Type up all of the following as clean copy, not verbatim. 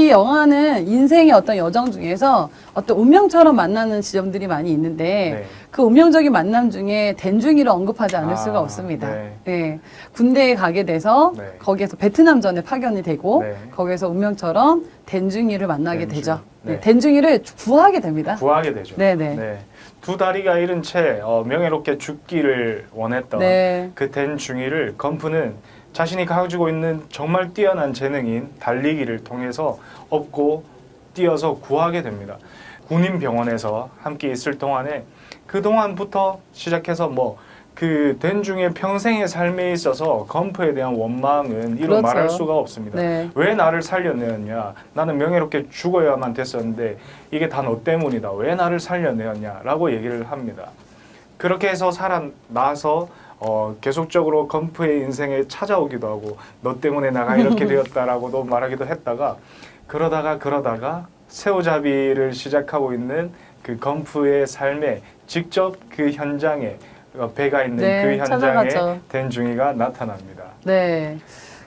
이 영화는 인생의 어떤 여정 중에서 어떤 운명처럼 만나는 지점들이 많이 있는데 네. 그 운명적인 만남 중에 댄중이를 언급하지 않을 수가 없습니다. 네. 네. 군대에 가게 돼서 네. 거기에서 베트남전에 파견이 되고 네. 거기서 운명처럼 댄중이를 만나게 댄중. 되죠. 네. 네. 댄중이를 구하게 됩니다. 구하게 되죠. 네네. 네. 두 다리가 잃은 채 명예롭게 죽기를 원했던 네. 그 댄중이를 건프는 자신이 가지고 있는 정말 뛰어난 재능인 달리기를 통해서 얻고 뛰어서 구하게 됩니다. 군인병원에서 함께 있을 동안에 그 동안부터 시작해서 그 댄중의 평생의 삶에 있어서 건프에 대한 원망은 이루 그렇죠. 말할 수가 없습니다. 네. 왜 나를 살려내었냐? 나는 명예롭게 죽어야만 됐었는데 이게 다 너 때문이다. 왜 나를 살려내었냐? 라고 얘기를 합니다. 그렇게 해서 살아나서 계속적으로 건프의 인생에 찾아오기도 하고 너 때문에 나가 이렇게 되었다라고도 말하기도 했다가 그러다가 새우잡이를 시작하고 있는 그 건프의 삶에 직접 그 현장에 배가 있는 네, 그 현장에 찾아가죠. 댄중이가 나타납니다. 네.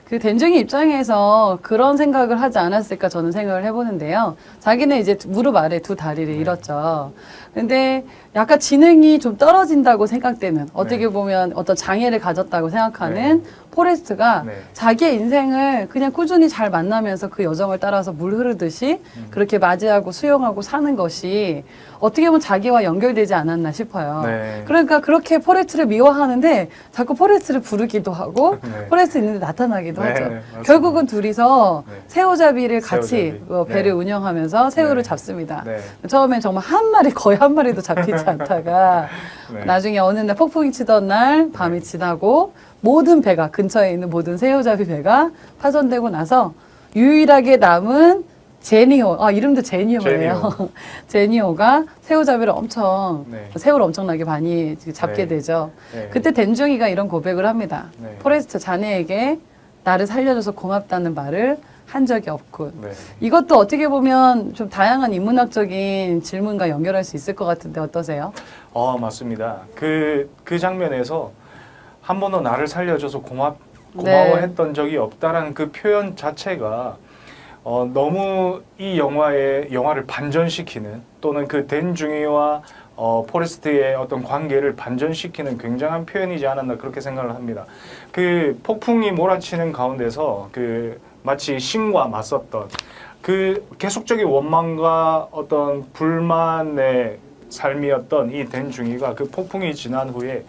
그 댄중이 입장에서 그런 생각을 하지 않았을까 저는 생각을 해보는데요. 자기는 이제 무릎 아래 두 다리를 네. 잃었죠. 근데 약간 지능이 좀 떨어진다고 생각되는 어떻게 네. 보면 어떤 장애를 가졌다고 생각하는 포레스트가 네. 자기의 인생을 그냥 꾸준히 잘 만나면서 그 여정을 따라서 물 흐르듯이 그렇게 맞이하고 수용하고 사는 것이 어떻게 보면 자기와 연결되지 않았나 싶어요. 네. 그러니까 그렇게 포레스트를 미워하는데 자꾸 포레스트를 부르기도 하고 네. 포레스트 있는데 나타나기도 네, 하죠. 맞습니다. 결국은 둘이서 네. 새우잡이를 같이 새우잡이. 배를 네. 운영하면서 새우를 네. 잡습니다. 네. 처음엔 정말 거의 한 마리도 잡히지 않다가 네. 나중에 어느 날 폭풍이 치던 날 밤이 지나고 모든 배가 근처에 있는 모든 새우잡이 배가 파손되고 나서 유일하게 남은 제니오, 이름도 제니오예요. 제니오가 새우잡이를 네. 새우를 엄청나게 많이 잡게 네. 되죠. 네. 그때 댄중이가 이런 고백을 합니다. 네. 포레스트 자네에게 나를 살려줘서 고맙다는 말을 한 적이 없군. 네. 이것도 어떻게 보면 좀 다양한 인문학적인 질문과 연결할 수 있을 것 같은데 어떠세요? 맞습니다. 그 장면에서 한 번도 나를 살려줘서 고마워했던 적이 없다라는 그 표현 자체가 너무 이 영화를 반전시키는 또는 그 댄중이와 포레스트의 어떤 관계를 반전시키는 굉장한 표현이지 않았나 그렇게 생각을 합니다. 그 폭풍이 몰아치는 가운데서 그 마치 신과 맞섰던 그 계속적인 원망과 어떤 불만의 삶이었던 이 댄중이가 그 폭풍이 지난 후에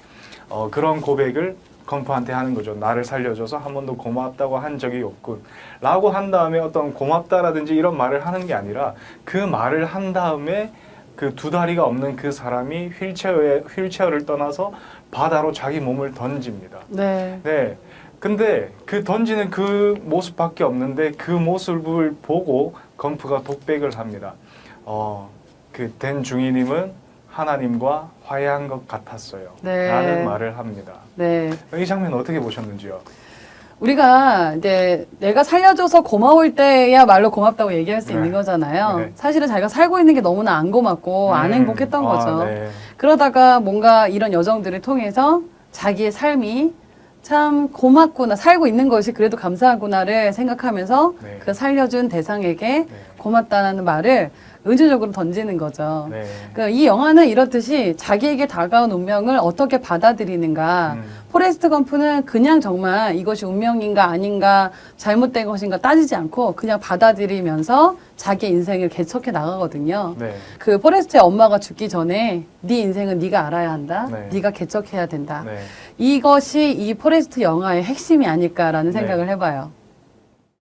그런 고백을 건프한테 하는 거죠. 나를 살려줘서 한 번도 고맙다고 한 적이 없군. 라고 한 다음에 어떤 고맙다라든지 이런 말을 하는 게 아니라 그 말을 한 다음에 그 두 다리가 없는 그 사람이 휠체어를 떠나서 바다로 자기 몸을 던집니다. 네. 네. 근데 그 던지는 그 모습밖에 없는데 그 모습을 보고 건프가 독백을 합니다. 그 댄중이님은 하나님과 화해한 것 같았어요. 네. 라는 말을 합니다. 네. 이 장면 어떻게 보셨는지요? 우리가 이제 내가 살려줘서 고마울 때야말로 고맙다고 얘기할 수 네. 있는 거잖아요. 네. 사실은 자기가 살고 있는 게 너무나 안 고맙고 안 행복했던 거죠. 네. 그러다가 뭔가 이런 여정들을 통해서 자기의 삶이 참 고맙구나, 살고 있는 것이 그래도 감사하구나를 생각하면서 네. 그 살려준 대상에게 네. 고맙다는 말을 은유적으로 던지는 거죠. 네. 그러니까 이 영화는 이렇듯이 자기에게 다가온 운명을 어떻게 받아들이는가. 포레스트 검프는 그냥 정말 이것이 운명인가 아닌가 잘못된 것인가 따지지 않고 그냥 받아들이면서 자기 인생을 개척해 나가거든요. 네. 그 포레스트의 엄마가 죽기 전에 네 인생은 네가 알아야 한다. 네. 네가 개척해야 된다. 네. 이것이 이 포레스트 영화의 핵심이 아닐까라는 네. 생각을 해봐요.